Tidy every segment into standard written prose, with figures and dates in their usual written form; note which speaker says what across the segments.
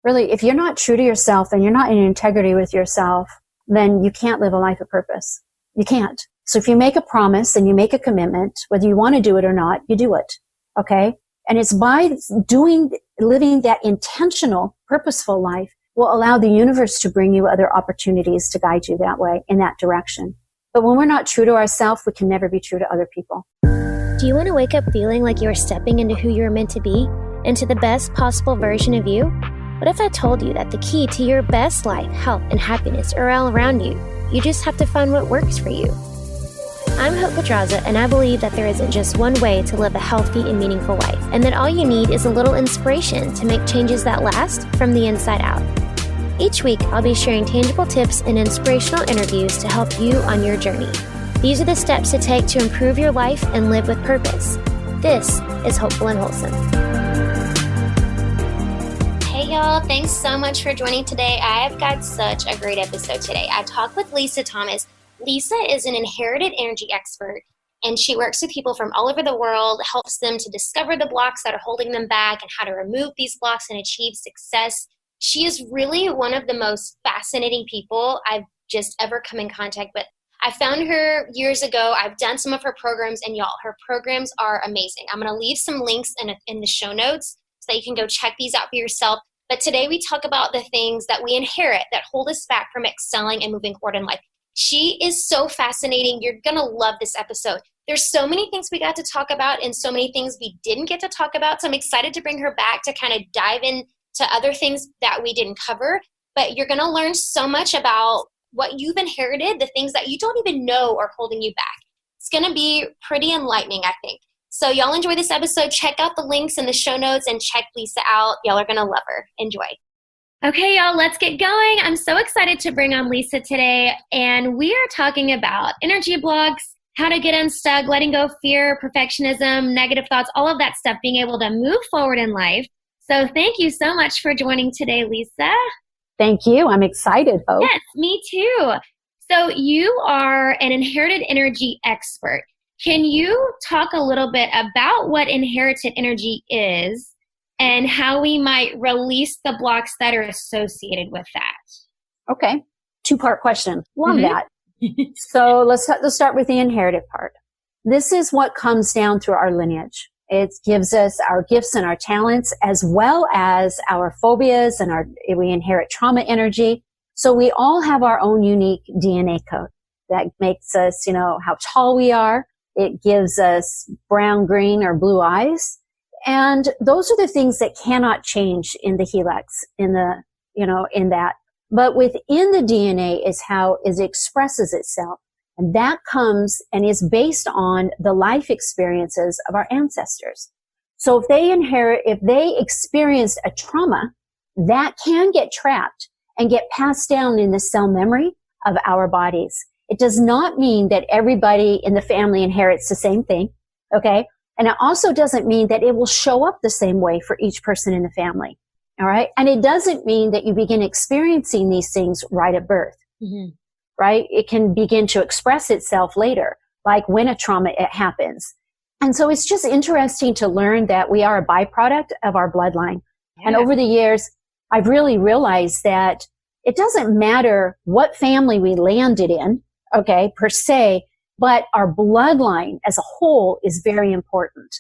Speaker 1: Really, if you're not true to yourself and you're not in integrity with yourself, then you can't live a life of purpose. You can't. So if you make a promise and you make a commitment, whether you want to do it or not, you do it. Okay? And it's by living that intentional, purposeful life will allow the universe to bring you other opportunities to guide you that way, in that direction. But when we're not true to ourselves, we can never be true to other people.
Speaker 2: Do you want to wake up feeling like you are stepping into who you are meant to be, into the best possible version of you? What if I told you that the key to your best life, health, and happiness are all around you? You just have to find what works for you. I'm Hope Pedraza, and I believe that there isn't just one way to live a healthy and meaningful life, and that all you need is a little inspiration to make changes that last from the inside out. Each week, I'll be sharing tangible tips and inspirational interviews to help you on your journey. These are the steps to take to improve your life and live with purpose. This is Hopeful and Wholesome. Hey y'all, thanks so much for joining today. I've got such a great episode today. I talked with Lisa Thomas. Lisa is an inherited energy expert, and she works with people from all over the world, helps them to discover the blocks that are holding them back and how to remove these blocks and achieve success. She is really one of the most fascinating people I've just ever come in contact with. I found her years ago. I've done some of her programs, and y'all, her programs are amazing. I'm going to leave some links in the show notes so that you can go check these out for yourself. But today we talk about the things that we inherit that hold us back from excelling and moving forward in life. She is so fascinating. You're going to love this episode. There's so many things we got to talk about and so many things we didn't get to talk about. So I'm excited to bring her back to kind of dive into other things that we didn't cover. But you're going to learn so much about what you've inherited, the things that you don't even know are holding you back. It's going to be pretty enlightening, I think. So y'all enjoy this episode. Check out the links in the show notes and check Lisa out. Y'all are going to love her. Enjoy. Okay, y'all, let's get going. I'm so excited to bring on Lisa today, and we are talking about energy blocks, how to get unstuck, letting go of fear, perfectionism, negative thoughts, all of that stuff, being able to move forward in life. So thank you so much for joining today, Lisa.
Speaker 1: Thank you. I'm excited, Hope.
Speaker 2: Yes, me too. So you are an inherited energy expert. Can you talk a little bit about what inherited energy is and how we might release the blocks that are associated with that?
Speaker 1: Okay. 2-part question. Love that. So let's start with the inherited part. This is what comes down through our lineage. It gives us our gifts and our talents, as well as our phobias, and we inherit trauma energy. So we all have our own unique DNA code that makes us, how tall we are. It gives us brown, green, or blue eyes. And those are the things that cannot change in the helix, in that. But within the DNA is how it expresses itself. And that comes and is based on the life experiences of our ancestors. So if they experienced a trauma, that can get trapped and get passed down in the cell memory of our bodies. It does not mean that everybody in the family inherits the same thing. Okay. And it also doesn't mean that it will show up the same way for each person in the family. All right. And it doesn't mean that you begin experiencing these things right at birth. Mm-hmm. Right. It can begin to express itself later, like when a trauma happens. And so it's just interesting to learn that we are a byproduct of our bloodline. Yeah. And over the years, I've really realized that it doesn't matter what family we landed in, okay, per se, but our bloodline as a whole is very important.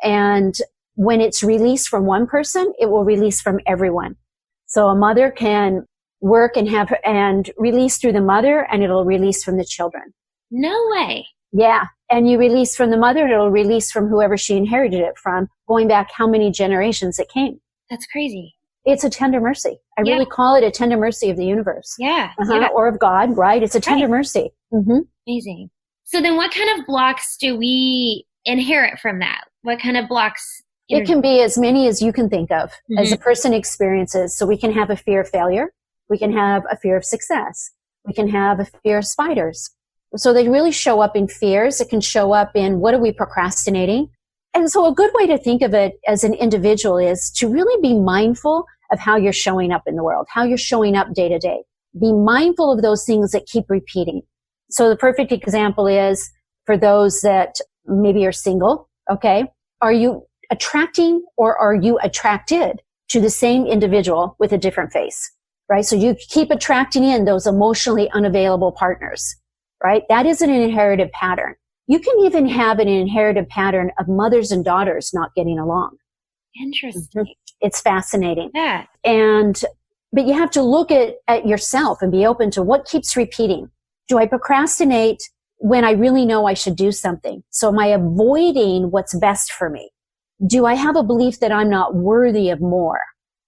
Speaker 1: And when it's released from one person, it will release from everyone. So a mother can work and release through the mother, and it'll release from the children.
Speaker 2: No way.
Speaker 1: Yeah. And you release from the mother, it'll release from whoever she inherited it from, going back how many generations it came.
Speaker 2: That's crazy.
Speaker 1: It's a tender mercy. I really call it a tender mercy of the universe.
Speaker 2: Yeah.
Speaker 1: Or of God, right? It's a tender mercy. Mm-hmm.
Speaker 2: Amazing. So then what kind of blocks do we inherit from that? What kind of blocks?
Speaker 1: It can be as many as you can think of as a person experiences. So we can have a fear of failure. We can have a fear of success. We can have a fear of spiders. So they really show up in fears. It can show up in what are we procrastinating? And so a good way to think of it as an individual is to really be mindful of how you're showing up in the world, how you're showing up day to day. Be mindful of those things that keep repeating. So the perfect example is for those that maybe are single, okay? Are you attracting or are you attracted to the same individual with a different face, right? So you keep attracting in those emotionally unavailable partners, right? That is an inherited pattern. You can even have an inherited pattern of mothers and daughters not getting along.
Speaker 2: Interesting.
Speaker 1: It's fascinating.
Speaker 2: Yeah.
Speaker 1: But you have to look at yourself and be open to what keeps repeating. Do I procrastinate when I really know I should do something? So am I avoiding what's best for me? Do I have a belief that I'm not worthy of more?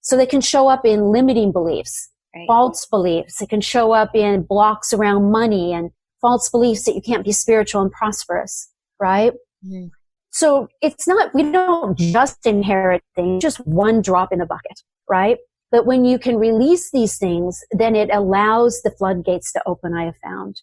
Speaker 1: So they can show up in limiting beliefs, right, false beliefs. It can show up in blocks around money and false beliefs that you can't be spiritual and prosperous, right? Mm-hmm. So we don't just inherit things, just one drop in the bucket, right? But when you can release these things, then it allows the floodgates to open, I have found.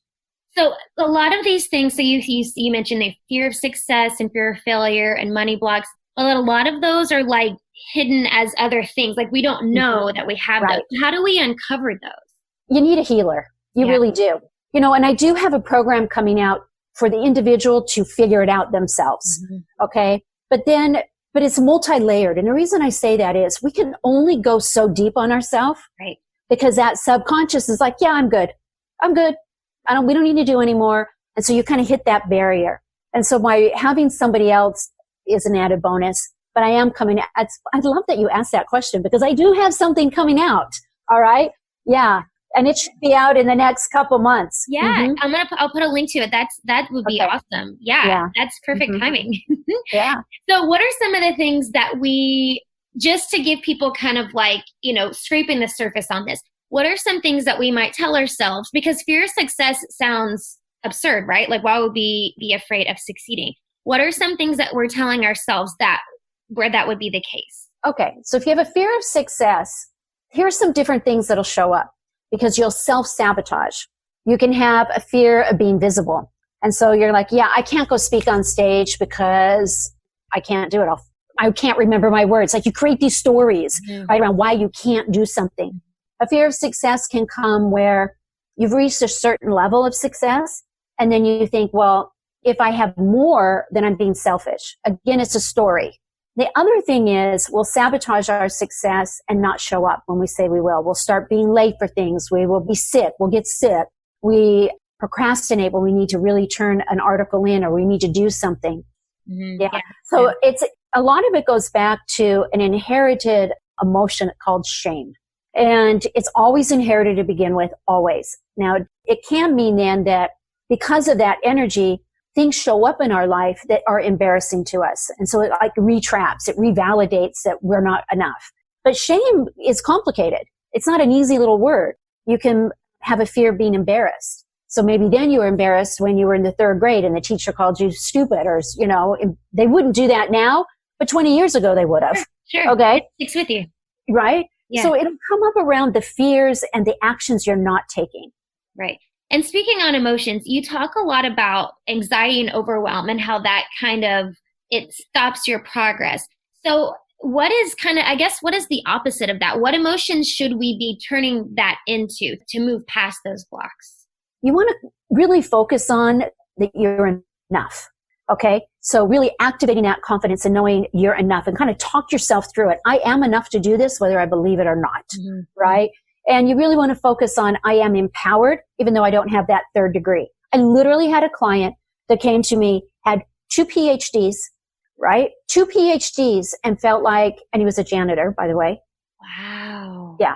Speaker 2: So a lot of these things, so you mentioned the fear of success and fear of failure and money blocks, a lot of those are like hidden as other things. Like we don't know that we have those. How do we uncover those? You
Speaker 1: need a healer. You really do. And I do have a program coming out for the individual to figure it out themselves. Mm-hmm. Okay. But it's multi-layered. And the reason I say that is we can only go so deep on ourselves.
Speaker 2: Right.
Speaker 1: Because that subconscious is like, yeah, I'm good. We don't need to do anymore. And so you kind of hit that barrier. And so by having somebody else is an added bonus, but I am coming. I love that you asked that question because I do have something coming out. All right. Yeah. And it should be out in the next couple months.
Speaker 2: Yeah. Mm-hmm. I'll put a link to it. That would be awesome. Yeah. That's perfect timing.
Speaker 1: Yeah.
Speaker 2: So what are some of the things that just to give people kind of like, scraping the surface on this, what are some things that we might tell ourselves? Because fear of success sounds absurd, right? Like why would we be afraid of succeeding? What are some things that we're telling ourselves where that would be the case?
Speaker 1: Okay. So if you have a fear of success, here's some different things that'll show up because you'll self-sabotage. You can have a fear of being visible. And so you're like, yeah, I can't go speak on stage because I can't do it. I can't remember my words. Like you create these stories right around why you can't do something. A fear of success can come where you've reached a certain level of success and then you think, well, if I have more, then I'm being selfish. Again, it's a story. The other thing is we'll sabotage our success and not show up when we say we will. We'll start being late for things. We will be sick. We'll get sick. We procrastinate when we need to really turn an article in or we need to do something. Mm-hmm. Yeah. So it's a lot of it goes back to an inherited emotion called shame. And it's always inherited to begin with, always. Now, it can mean then that because of that energy, things show up in our life that are embarrassing to us. And so it like retraps, it revalidates that we're not enough. But shame is complicated. It's not an easy little word. You can have a fear of being embarrassed. So maybe then you were embarrassed when you were in the 3rd grade and the teacher called you stupid or, they wouldn't do that now, but 20 years ago they would have.
Speaker 2: Sure.
Speaker 1: Okay.
Speaker 2: It's with you.
Speaker 1: Right.
Speaker 2: Yeah.
Speaker 1: So it'll come up around the fears and the actions you're not taking.
Speaker 2: Right. And speaking on emotions, you talk a lot about anxiety and overwhelm and how that it stops your progress. So what is what is the opposite of that? What emotions should we be turning that into to move past those blocks?
Speaker 1: You want to really focus on that you're enough. Okay. So really activating that confidence and knowing you're enough and kind of talk yourself through it. I am enough to do this, whether I believe it or not. Mm-hmm. Right. And you really want to focus on I am empowered, even though I don't have that 3rd degree. I literally had a client that came to me, had 2 PhDs, right? 2 PhDs and felt like, and he was a janitor, by the way.
Speaker 2: Wow.
Speaker 1: Yeah.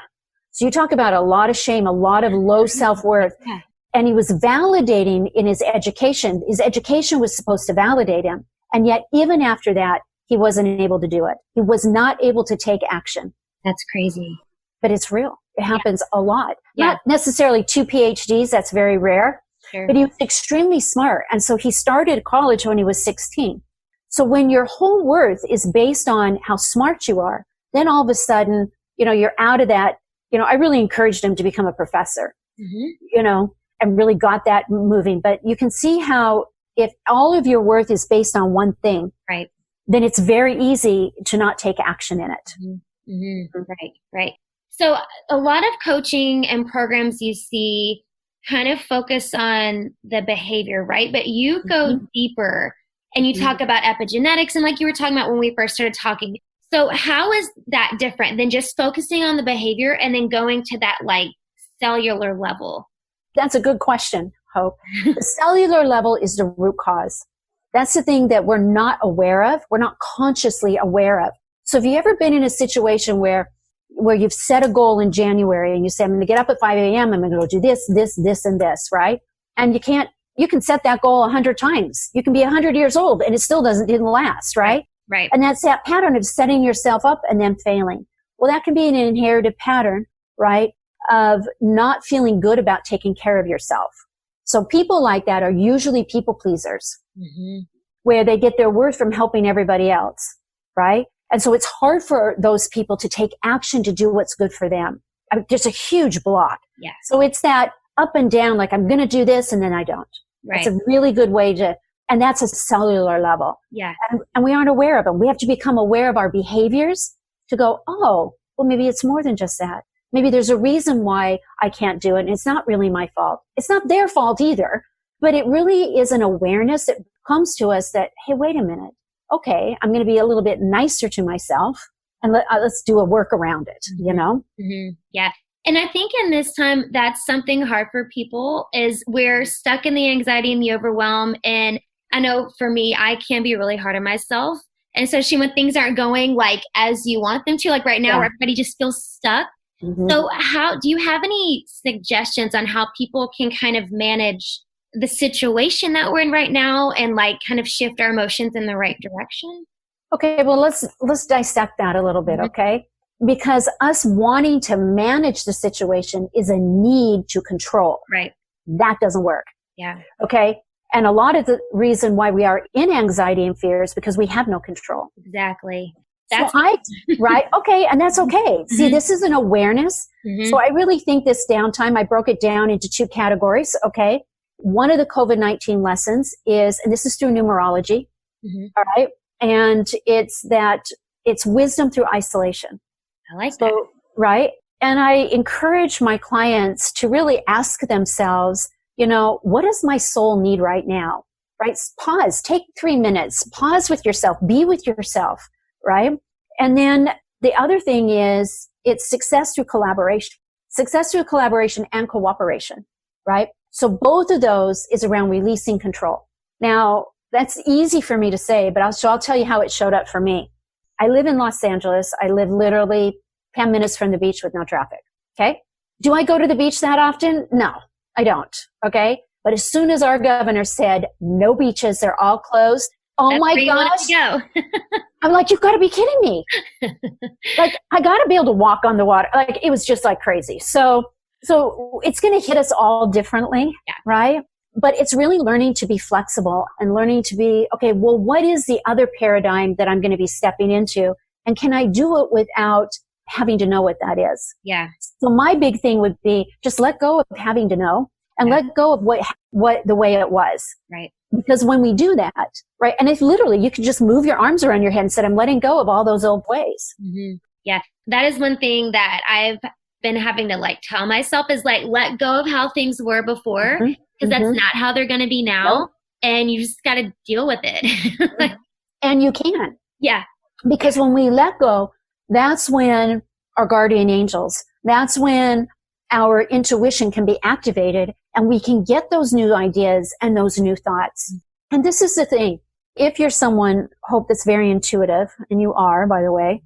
Speaker 1: So you talk about a lot of shame, a lot of low self-worth.
Speaker 2: Yeah.
Speaker 1: And he was validating in his education. His education was supposed to validate him. And yet even after that, he wasn't able to do it. He was not able to take action.
Speaker 2: That's crazy.
Speaker 1: But it's real. It happens a lot. Yeah. Not necessarily 2 PhDs. That's very rare.
Speaker 2: Sure.
Speaker 1: But he was extremely smart. And so he started college when he was 16. So when your whole worth is based on how smart you are, then all of a sudden, you're out of that. I really encouraged him to become a professor, and really got that moving. But you can see how if all of your worth is based on one thing,
Speaker 2: right,
Speaker 1: then it's very easy to not take action in it.
Speaker 2: Mm-hmm. Mm-hmm. Right. So a lot of coaching and programs you see kind of focus on the behavior, right? But you go deeper and you talk about epigenetics and like you were talking about when we first started talking. So how is that different than just focusing on the behavior and then going to that like cellular level?
Speaker 1: That's a good question, Hope. The cellular level is the root cause. That's the thing that we're not aware of. We're not consciously aware of. So have you ever been in a situation where you've set a goal in January and you say, I'm going to get up at 5 a.m. I'm going to go do this, this, this, and this, right? And you can set that goal 100 times. You can be 100 years old and it still didn't last, right?
Speaker 2: Right.
Speaker 1: And that's that pattern of setting yourself up and then failing. Well, that can be an inherited pattern, right? Of not feeling good about taking care of yourself. So people like that are usually people pleasers, where they get their worth from helping everybody else, right? And so it's hard for those people to take action to do what's good for them. I mean, there's a huge block.
Speaker 2: Yeah.
Speaker 1: So it's that up and down, like I'm going to do this and then I don't.
Speaker 2: Right.
Speaker 1: It's a really good way and that's a cellular level.
Speaker 2: Yeah.
Speaker 1: And we aren't aware of them. We have to become aware of our behaviors to go, oh, well, maybe it's more than just that. Maybe there's a reason why I can't do it. And it's not really my fault. It's not their fault either, but it really is an awareness that comes to us that, hey, wait a minute. Okay, I'm going to be a little bit nicer to myself and let's do a work around it, you know?
Speaker 2: Yeah. And I think in this time, that's something hard for people is we're stuck in the anxiety and the overwhelm. And I know for me, I can be really hard on myself. And especially when things aren't going like as you want them to, like right now, where everybody just feels stuck. So do you have any suggestions on how people can kind of manage the situation that we're in right now and like kind of shift our emotions in the right direction?
Speaker 1: Okay, well, let's dissect that a little bit, okay? Because us wanting to manage the situation is a need to control.
Speaker 2: Right.
Speaker 1: That doesn't work.
Speaker 2: Yeah.
Speaker 1: Okay? And a lot of the reason why we are in anxiety and fear is because we have no control.
Speaker 2: Exactly.
Speaker 1: Right? Okay. And that's okay. See, this is an awareness. So I really think this downtime, I broke it down into 2 categories. Okay. One of the COVID-19 lessons is, and this is through numerology. All right. And it's wisdom through isolation.
Speaker 2: I like that.
Speaker 1: Right. And I encourage my clients to really ask themselves, you know, what does my soul need right now? Right. Pause, take 3 minutes, pause with yourself, be with yourself. Right. And then the other thing is it's success through collaboration and cooperation. Right. So both of those is around releasing control. Now that's easy for me to say, but I'll tell you how it showed up for me. I live in Los Angeles. I live literally 10 minutes from the beach with no traffic. Okay. Do I go to the beach that often? No, I don't. Okay. But as soon as our governor said no beaches, they're all closed. Oh
Speaker 2: That's
Speaker 1: my gosh.
Speaker 2: Go.
Speaker 1: I'm like, you've got to be kidding me. Like, I got to be able to walk on the water. Like, it was just like crazy. So it's going to hit us all differently. Yeah. Right. But it's really learning to be flexible and learning to be, okay, well, what is the other paradigm that I'm going to be stepping into? And can I do it without having to know what that is?
Speaker 2: Yeah.
Speaker 1: So my big thing would be just let go of having to know and let go of what the way it was.
Speaker 2: Right.
Speaker 1: Because when we do that, right, and if literally you can just move your arms around your head and say, I'm letting go of all those old ways.
Speaker 2: Yeah. That is one thing that I've been having to like tell myself is like, let go of how things were before. Because that's not how they're going to be now. Nope. And you just got to deal with it.
Speaker 1: And you can.
Speaker 2: Yeah.
Speaker 1: Because when we let go, that's when our guardian angels, that's when our intuition can be activated and we can get those new ideas and those new thoughts. And this is the thing. If you're someone, Hope, that's very intuitive, and you are, by the way,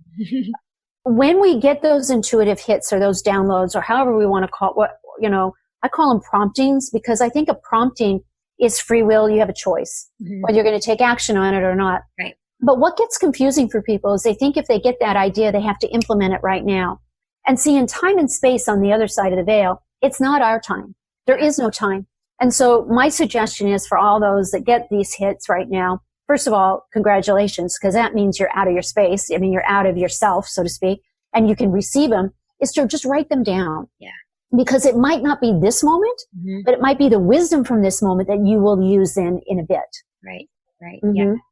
Speaker 1: when we get those intuitive hits or those downloads or however we want to call it, I call them promptings because I think a prompting is free will. You have a choice whether you're going to take action on it or not.
Speaker 2: Right.
Speaker 1: But what gets confusing for people is they think if they get that idea, they have to implement it right now. And see, in time and space on the other side of the veil, it's not our time. There is no time. And so my suggestion is for all those that get these hits right now, first of all, congratulations, because that means you're out of your space. I mean, you're out of yourself, so to speak, and you can receive them, is to just write them down.
Speaker 2: Yeah. Because
Speaker 1: it might not be this moment, but it might be the wisdom from this moment that you will use in a bit.
Speaker 2: Right.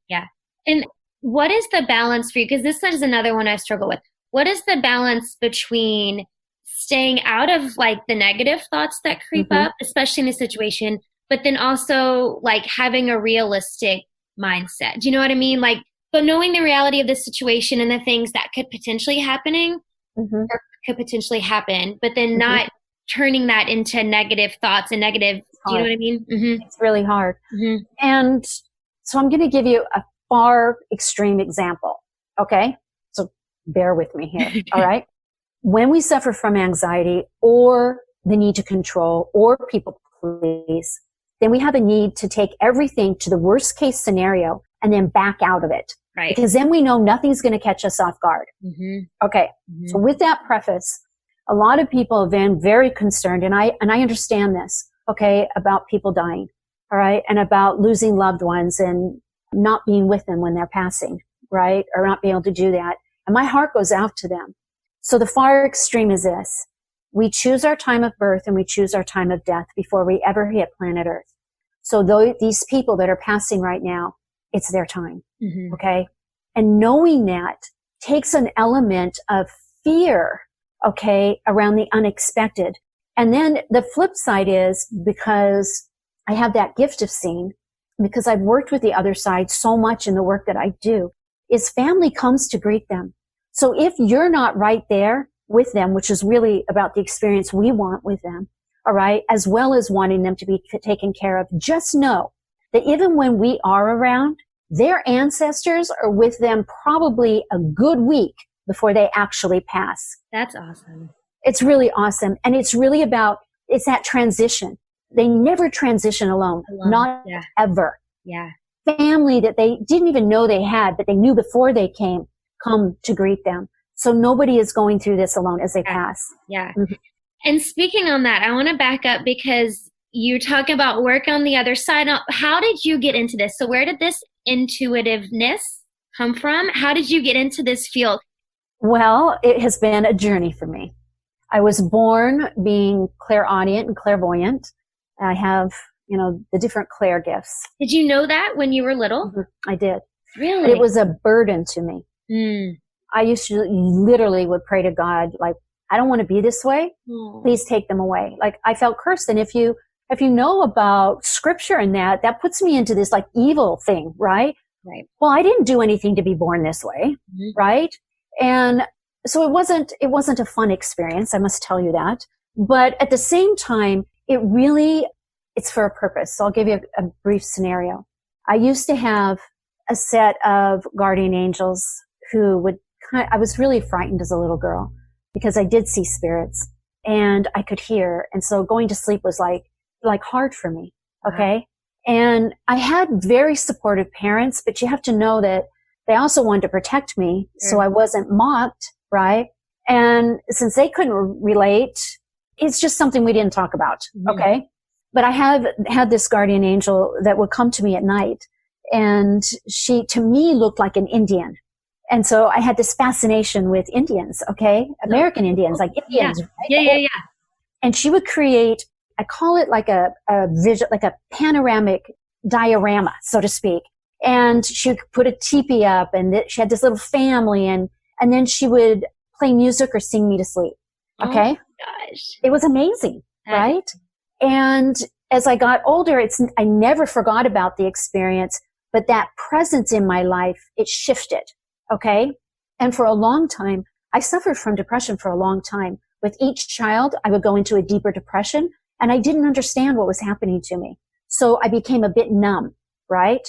Speaker 2: Yeah. And what is the balance for you? Because this is another one I struggle with. What is the balance between staying out of like the negative thoughts that creep up, especially in the situation, but then also like having a realistic mindset? Do you know what I mean? Like But knowing the reality of the situation and the things that could potentially happening
Speaker 1: Mm-hmm.
Speaker 2: or could potentially happen, but then
Speaker 1: Mm-hmm.
Speaker 2: not turning that into negative thoughts and negative, do you know what I mean? Mm-hmm.
Speaker 1: It's really hard.
Speaker 2: Mm-hmm.
Speaker 1: And so I'm going to give you a far extreme example. Okay. So bear with me here. All right. When we suffer from anxiety or the need to control or people please, then we have a need to take everything to the worst case scenario and then back out of it.
Speaker 2: Right.
Speaker 1: Because then we know nothing's going to catch us off guard.
Speaker 2: Mm-hmm.
Speaker 1: Okay.
Speaker 2: Mm-hmm.
Speaker 1: So with that preface, a lot of people have been very concerned, and I understand this, okay, about people dying, all right, and about losing loved ones and not being with them when they're passing, right, or not being able to do that. And my heart goes out to them. So the far extreme is this. We choose our time of birth and we choose our time of death before we ever hit planet Earth. So these people that are passing right now, it's their time,
Speaker 2: Mm-hmm.
Speaker 1: okay? And knowing that takes an element of fear, okay, around the unexpected. And then the flip side is, because I have that gift of seeing, because I've worked with the other side so much in the work that I do, is family comes to greet them. So if you're not right there with them, which is really about the experience we want with them, all right, as well as wanting them to be taken care of, just know that even when we are around, their ancestors are with them probably a good week before they actually pass.
Speaker 2: That's awesome.
Speaker 1: It's really awesome. And it's really about, it's that transition. They never transition alone. Not ever.
Speaker 2: Yeah.
Speaker 1: Family that they didn't even know they had, but they knew before they came, come to greet them. So nobody is going through this alone as they pass.
Speaker 2: Yeah.
Speaker 1: Mm-hmm.
Speaker 2: And speaking on that, I want to back up because you talk about work on the other side. How did you get into this? So where did this intuitiveness come from? How did you get into this field?
Speaker 1: Well, it has been a journey for me. I was born being clairaudient and clairvoyant. I have, the different clair gifts.
Speaker 2: Did you know that when you were little?
Speaker 1: Mm-hmm. I did.
Speaker 2: Really?
Speaker 1: But it was a burden to me.
Speaker 2: Mm.
Speaker 1: I used to literally would pray to God, like, I don't want to be this way. Please take them away. Like, I felt cursed. And if you know about scripture and that puts me into this like evil thing, right?
Speaker 2: Right.
Speaker 1: Well, I didn't do anything to be born this way, right? And so it wasn't a fun experience. I must tell you that. But at the same time, it's for a purpose. So I'll give you a brief scenario. I used to have a set of guardian angels who I was really frightened as a little girl because I did see spirits and I could hear. And so going to sleep was like hard for me. Okay. Wow. And I had very supportive parents, but you have to know that they also wanted to protect me. So I wasn't mocked. Right. And since they couldn't relate, it's just something we didn't talk about. Okay. But I have had this guardian angel that would come to me at night, and she to me looked like an Indian. And so I had this fascination with Indians. Okay. American Indians, like Indians.
Speaker 2: Yeah.
Speaker 1: Right?
Speaker 2: Yeah.
Speaker 1: And she would create, I call it like a vision, like a panoramic diorama, so to speak. And she would put a teepee up, and she had this little family, and then she would play music or sing me to sleep. Okay.
Speaker 2: Oh my gosh.
Speaker 1: It was amazing. Right. And as I got older, I never forgot about the experience, but that presence in my life, it shifted. Okay. And for a long time, I suffered from depression for a long time. With each child, I would go into a deeper depression, and I didn't understand what was happening to me. So I became a bit numb. Right.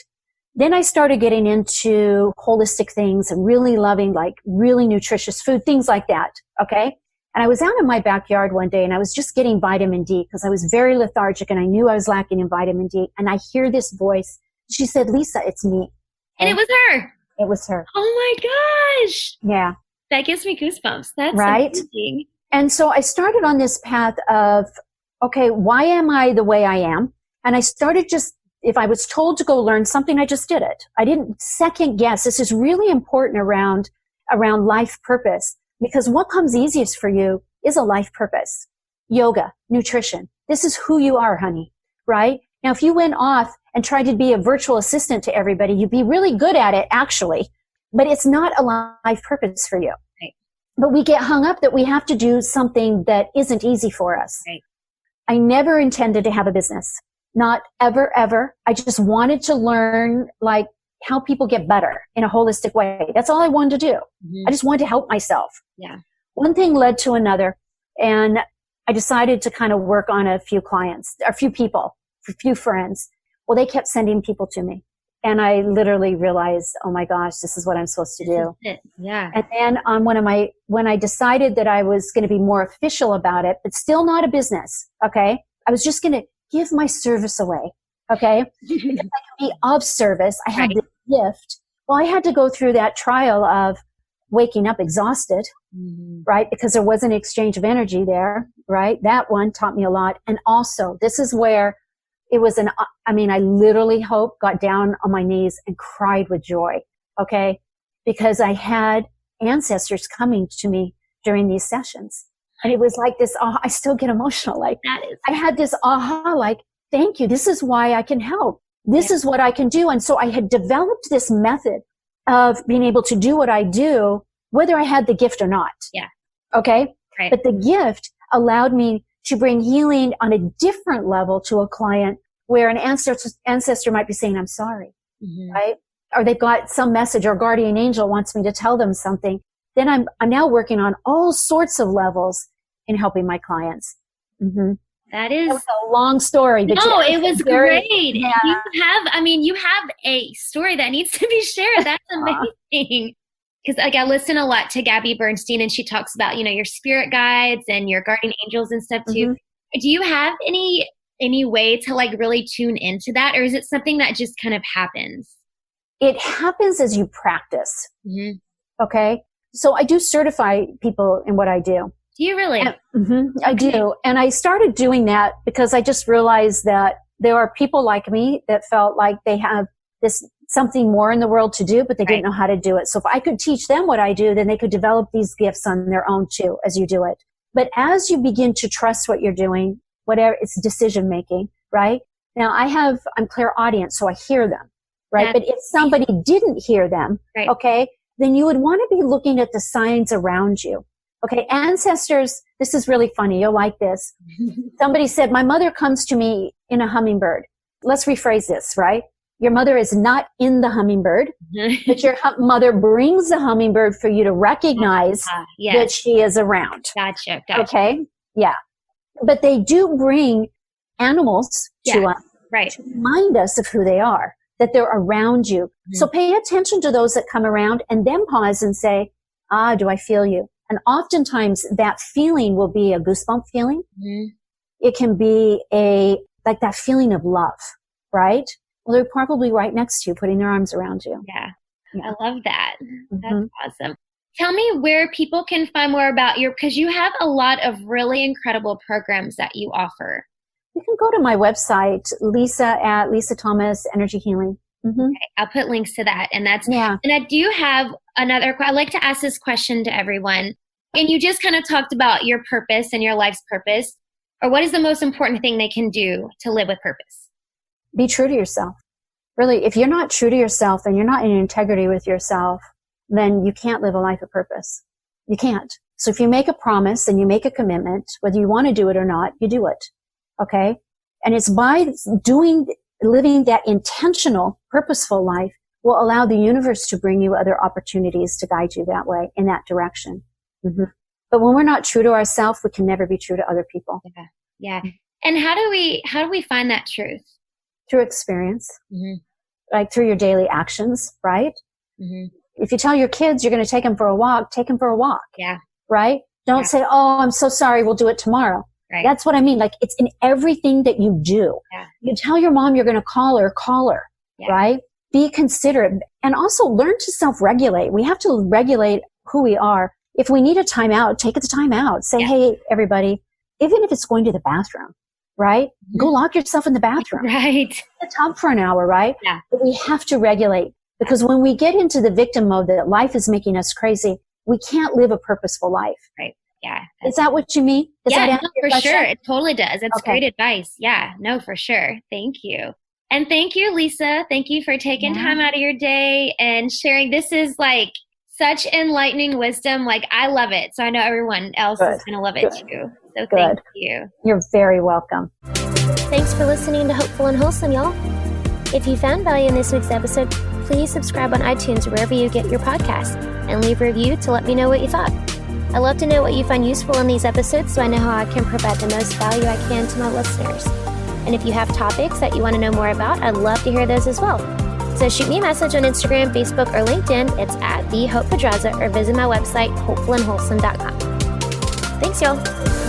Speaker 1: Then I started getting into holistic things and really loving like really nutritious food, things like that. Okay. And I was out in my backyard one day and I was just getting vitamin D because I was very lethargic and I knew I was lacking in vitamin D. And I hear this voice. She said, "Lisa, it's me."
Speaker 2: And it was her.
Speaker 1: It was her.
Speaker 2: Oh my gosh.
Speaker 1: Yeah.
Speaker 2: That gives me goosebumps. That's
Speaker 1: right.
Speaker 2: Amazing.
Speaker 1: And so I started on this path of, okay, why am I the way I am? And I started if I was told to go learn something, I just did it. I didn't second guess. This is really important around life purpose, because what comes easiest for you is a life purpose. Yoga, nutrition. This is who you are, honey, right? Now, if you went off and tried to be a virtual assistant to everybody, you'd be really good at it, actually, but it's not a life purpose for you.
Speaker 2: Right.
Speaker 1: But we get hung up that we have to do something that isn't easy for us.
Speaker 2: Right.
Speaker 1: I never intended to have a business. Not ever, ever. I just wanted to learn like help people get better in a holistic way. That's all I wanted to do. I just wanted to help myself.
Speaker 2: Yeah.
Speaker 1: One thing led to another, and I decided to kind of work on a few clients, a few people, a few friends. Well, they kept sending people to me. And I literally realized, oh my gosh, this is what I'm supposed to do.
Speaker 2: Yeah.
Speaker 1: And then on when I decided that I was going to be more official about it, but still not a business. Okay. I was just going to give my service away. Okay. Because I can be of service. I have this gift. Well, I had to go through that trial of waking up exhausted, right? Because there was an exchange of energy there, right? That one taught me a lot. And also, this is where it was I literally got down on my knees and cried with joy, okay? Because I had ancestors coming to me during these sessions. And it was like this, I still get emotional. Like, I had this aha, like, thank you. This is why I can help. This is what I can do. And so I had developed this method of being able to do what I do, whether I had the gift or not.
Speaker 2: Yeah.
Speaker 1: Okay.
Speaker 2: Right.
Speaker 1: But the gift allowed me to bring healing on a different level to a client where an ancestor might be saying, I'm sorry, right? Or they've got some message or guardian angel wants me to tell them something. Then I'm now working on all sorts of levels in helping my clients.
Speaker 2: That was
Speaker 1: a long story. But
Speaker 2: no, it was great.
Speaker 1: Yeah.
Speaker 2: You have a story that needs to be shared. That's amazing. Because I listen a lot to Gabby Bernstein, and she talks about, your spirit guides and your guardian angels and stuff too. Do you have any way to really tune into that, or is it something that just kind of happens?
Speaker 1: It happens as you practice. Okay. So I do certify people in what I do.
Speaker 2: Do you really?
Speaker 1: I do. And I started doing that because I just realized that there are people like me that felt like they have this something more in the world to do, but they didn't know how to do it. So if I could teach them what I do, then they could develop these gifts on their own too, as you do it. But as you begin to trust what you're doing, whatever, it's decision making, right? Now I'm clairaudient, so I hear them, right? But if somebody didn't hear them, okay, then you would want to be looking at the signs around you. Okay, ancestors, this is really funny. You'll like this. Somebody said, my mother comes to me in a hummingbird. Let's rephrase this, right? Your mother is not in the hummingbird, but your mother brings the hummingbird for you to recognize that she is around.
Speaker 2: Gotcha.
Speaker 1: Okay? Yeah. But they do bring animals to us to remind us of who they are, that they're around you. So pay attention to those that come around and then pause and say, do I feel you? And oftentimes that feeling will be a goosebump feeling. It can be that feeling of love, right? Well, they're probably right next to you, putting their arms around you.
Speaker 2: Yeah. I love that. That's awesome. Tell me where people can find more about because you have a lot of really incredible programs that you offer.
Speaker 1: You can go to my website, Lisa at Lisa Thomas Energy Healing.
Speaker 2: Okay, I'll put links to that. And and I do have I like to ask this question to everyone. And you just kind of talked about your purpose and your life's purpose, or what is the most important thing they can do to live with purpose?
Speaker 1: Be true to yourself. Really, if you're not true to yourself and you're not in integrity with yourself, then you can't live a life of purpose. You can't. So if you make a promise and you make a commitment, whether you want to do it or not, you do it. Okay? And it's by living that intentional, purposeful life will allow the universe to bring you other opportunities to guide you that way, in that direction. But when we're not true to ourselves, we can never be true to other people.
Speaker 2: Yeah. And how do we find that truth?
Speaker 1: Through experience, like through your daily actions, right? If you tell your kids you're going to take them for a walk, take them for a walk. Yeah. Right? Don't say, oh, I'm so sorry, we'll do it tomorrow. Right. That's what I mean. Like, it's in everything that you do. You tell your mom you're going to call her, right? Be considerate. And also learn to self-regulate. We have to regulate who we are. If we need a timeout, take the time out. Say, hey, everybody, even if it's going to the bathroom, right? Go lock yourself in the bathroom. Right. The tub for an hour, right? Yeah. But we have to regulate, because when we get into the victim mode that life is making us crazy, we can't live a purposeful life. Right. Yeah. Is that what you mean?
Speaker 2: No, for sure. It totally does. That's great advice. Yeah, no, for sure. Thank you. And thank you, Lisa. Thank you for taking time out of your day and sharing. This is such enlightening wisdom. I love it. So I know everyone else is going to love it too. So thank you.
Speaker 1: You're very welcome.
Speaker 3: Thanks for listening to Hopeful and Wholesome, y'all. If you found value in this week's episode,
Speaker 2: please subscribe on iTunes or wherever you get your podcasts and leave a review to let me know what you thought. I love to know what you find useful in these episodes so I know how I can provide the most value I can to my listeners. And if you have topics that you want to know more about, I'd love to hear those as well. So shoot me a message on Instagram, Facebook, or LinkedIn. It's @TheHopePedraza, or visit my website, hopefulandwholesome.com. Thanks, y'all.